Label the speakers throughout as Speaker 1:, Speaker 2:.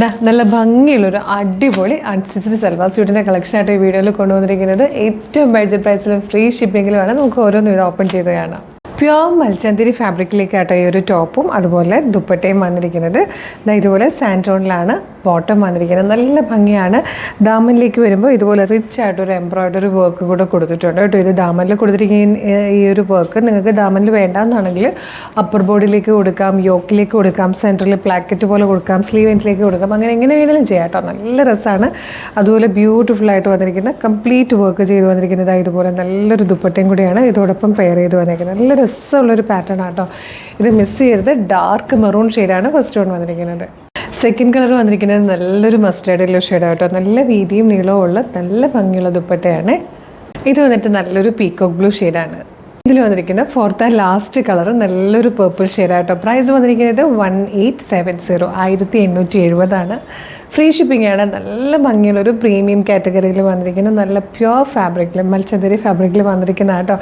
Speaker 1: നല്ല ഭംഗിയുള്ളൊരു അടിപൊളി അൺസ്റ്റിച്ച്ഡ് സൽവാർ സ്യൂട്ടിൻ്റെ കളക്ഷനായിട്ട് ഈ വീഡിയോയിൽ കൊണ്ടുവന്നിരിക്കുന്നത് ഏറ്റവും ബഡ്ജറ്റ് പ്രൈസിലും ഫ്രീ ഷിപ്പിങ്ങിലുമാണ്. നമുക്ക് ഓരോന്നും ഇത് ഓപ്പൺ ചെയ്ത് കാണാം. പ്യോർ മൽച്ചന്തിരി ഫാബ്രിക്കിലേക്കാട്ടോ ഈ ഒരു ടോപ്പും അതുപോലെ ദുപ്പട്ടയും വന്നിരിക്കുന്നത്. ഇതുപോലെ സാൻറ്റോണിലാണ് ബോട്ടം വന്നിരിക്കുന്നത്. നല്ല ഭംഗിയാണ്. ദാമനിലേക്ക് വരുമ്പോൾ ഇതുപോലെ റിച്ച് ആയിട്ടൊരു എംബ്രോയ്ഡറി വർക്ക് കൂടെ കൊടുത്തിട്ടുണ്ട് കേട്ടോ. ഇത് ദാമനിൽ കൊടുത്തിരിക്കുന്ന ഈ ഒരു വർക്ക് നിങ്ങൾക്ക് ദാമനിൽ വേണ്ടാന്നാണെങ്കിൽ അപ്പർ ബോഡിയിലേക്ക് കൊടുക്കാം, യോക്കിലേക്ക് കൊടുക്കാം, സെൻറ്ററിൽ പ്ലാക്കറ്റ് പോലെ കൊടുക്കാം, സ്ലീവ് എൻഡിലേക്ക് കൊടുക്കാം. അങ്ങനെ എങ്ങനെ വേണമെങ്കിലും ചെയ്യാം കേട്ടോ. നല്ല രസമാണ്. അതുപോലെ ബ്യൂട്ടിഫുൾ ആയിട്ട് വന്നിരിക്കുന്ന കംപ്ലീറ്റ് വർക്ക് ചെയ്ത് വന്നിരിക്കുന്നത് ഇതുപോലെ നല്ലൊരു ദുപ്പട്ടയും കൂടിയാണ് ഇതോടൊപ്പം പെയർ ചെയ്ത് വന്നിരിക്കുന്നത്. നല്ല രസമുള്ളൊരു പാറ്റേൺ ആട്ടോ. ഇത് മിസ് ചെയ്യരുത്. ഡാർക്ക് മെറൂൺ ഷെയ്ഡാണ് ഫസ്റ്റ് വൺ വന്നിരിക്കുന്നത്. സെക്കൻഡ് കളർ വന്നിരിക്കുന്നത് നല്ലൊരു മസ്റ്റേർഡ് യെല്ലോ ഷെയ്ഡാണ് കേട്ടോ. നല്ല വീതിയും നീളവും ഉള്ള നല്ല ഭംഗിയുള്ള ദുപ്പട്ടയാണ്. ഇത് വന്നിട്ട് നല്ലൊരു പീക്കോക്ക് ബ്ലൂ ഷെയ്ഡാണ്. ഇതിൽ വന്നിരിക്കുന്ന ഫോർത്ത് ആൻഡ് ലാസ്റ്റ് കളർ നല്ലൊരു പേർപ്പിൾ ഷെയ്ഡാട്ടോ. പ്രൈസ് വന്നിരിക്കുന്നത് 1870 1870 ഫ്രീ ഷിപ്പിംഗ് ആണ്. നല്ല ഭംഗിയുള്ളൊരു പ്രീമിയം കാറ്റഗറിയിൽ വന്നിരിക്കുന്ന നല്ല പ്യുവർ ഫാബ്രിക്കിൽ മൽച്ചന്തിരി ഫാബ്രിക്കിൽ വന്നിരിക്കുന്ന കേട്ടോ.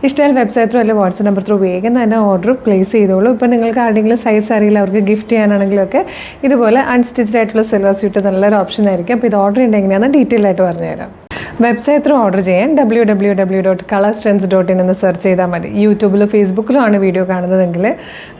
Speaker 1: ഇഷ്ടമായാൽ വെബ്സൈറ്റ് ത്രൂ അല്ലെങ്കിൽ വാട്സ്ആപ്പ് നമ്പർ ത്രൂ വേഗം തന്നെ ഓർഡർ പ്ലേസ് ചെയ്തോളൂ. ഇപ്പോൾ നിങ്ങൾക്ക് ആരുടെങ്കിലും സൈസ് അറിയില്ല, അവർക്ക് ഗിഫ്റ്റ് ചെയ്യാനാണെങ്കിലൊക്കെ ഇതുപോലെ അൺസ്റ്റിച്ച്ഡ് ആയിട്ടുള്ള സിൽവർ സ്യൂട്ട് നല്ലൊരു ഓപ്ഷൻ ആയിരിക്കും. അപ്പോൾ ഇത് ഓർഡർ ചെയ്യേണ്ടത് എങ്ങനെയാണെന്ന് ഡീറ്റെയിൽ ആയിട്ട് പറഞ്ഞുതരാം. വെബ്സൈറ്റ് ത്രൂ ഓർഡർ ചെയ്യാൻ www.colorstrends.in എന്ന് സെർച്ച് ചെയ്താൽ മതി. യൂട്യൂബിലോ ഫേസ്ബുക്കിലോ ആണ് വീഡിയോ കാണുന്നതെങ്കിൽ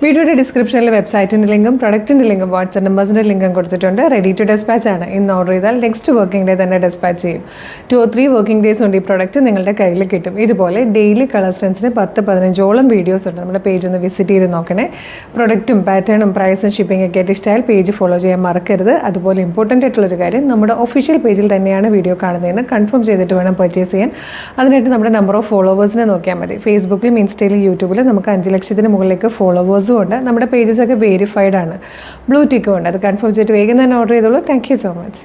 Speaker 1: വീഡിയോയുടെ ഡിസ്ക്രിപ്ഷനിൽ വെബ്സൈറ്റിൻ്റെ ലിങ്കും പ്രൊഡക്റ്റിൻ്റെ ലിങ്കും വാട്സ്ആപ്പ് നമ്പേഴ്സിൻ്റെ ലിങ്കും കൊടുത്തിട്ടുണ്ട്. റെഡി ടു ഡെസ്പാച്ച് ആണ്. ഇന്ന് ഓർഡർ ചെയ്താൽ നെക്സ്റ്റ് വർക്കിംഗ് ഡേ തന്നെ ഡെസ്പാച്ച് ചെയ്യും. 2 or 3 വർക്കിംഗ് ഡേയ്സ് കൊണ്ട് ഈ പ്രൊഡക്റ്റ് നിങ്ങളുടെ കയ്യിൽ കിട്ടും. ഇതുപോലെ ഡെയിലി കളർ സ്ട്രെൻസിന് 10-15ഓളം വീഡിയോസ് ഉണ്ട്. നമ്മുടെ പേജ് ഒന്ന് വിസിറ്റ് ചെയ്ത് നോക്കണേ. പ്രൊഡക്റ്റും പാറ്റേണും പ്രൈസും ഷിപ്പിംഗ് ഒക്കെ ആയിട്ട് ഇഷ്ടമായാൽ പേജ് ഫോളോ ചെയ്യാൻ മറക്കരുത്. അതുപോലെ ഇമ്പോർട്ടൻ്റ് ആയിട്ടുള്ളൊരു കാര്യം, നമ്മുടെ ഒഫീഷ്യൽ പേജിൽ തന്നെയാണ് വീഡിയോ കാണുന്നതെന്ന് കൺഫേം ചെയ്തിട്ട് വേണം പർച്ചേസ് ചെയ്യാൻ. അതിനായിട്ട് നമ്മുടെ നമ്പർ ഓഫ് ഫോളോവേഴ്സിനെ നോക്കിയാൽ മതി. ഫേസ്ബുക്കിലും ഇൻസ്റ്റയിലും യൂട്യൂബിലും നമുക്ക് 5 ലക്ഷത്തിന് മുകളിലേക്ക് ഫോളോവേഴ്സും ഉണ്ട്. നമ്മുടെ പേജസൊക്കെ വെരിഫൈഡ് ആണ്, ബ്ലൂ ടിക്കും ഉണ്ട്. അത് കൺഫേം ചെയ്തിട്ട് വേഗം തന്നെ ഓർഡർ ചെയ്തോളൂ. Thank you so much.